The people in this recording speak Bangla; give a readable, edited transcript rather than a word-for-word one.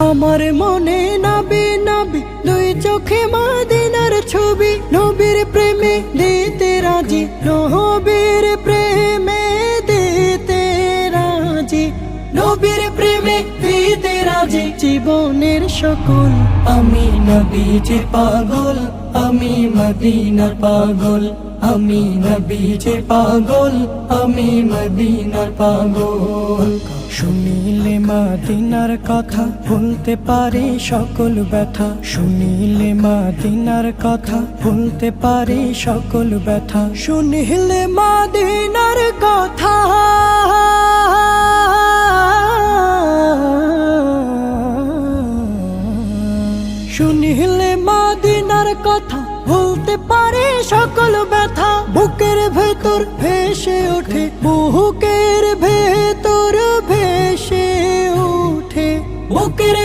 আমার মনে নবী নবী দুই চোখে মদিনার ছবি, নবীর প্রেমে দিতে রাজি, নবীর প্রেমে দিতে রাজি, নবীর প্রেমে দিতে রাজি। জীবনের সকল আমি নবীজির পাগল, আমি মদিনার পাগল, আমি নবীজির পাগল, আমি মদিনার পাগল। শুনিলে মদিনার কথা ভুলতে পারি সকল ব্যথা, শুনিলে মদিনার কথা ভুলতে পারি সকল ব্যথা, শুনিলে মদিনার কথা শুনিলে মদিনার কথা ভুলতে পারে সকল ব্যথা। বুকের ভেতর ভেসে ওঠে, বুকের ভেতর ভেসে ওঠে, বুকের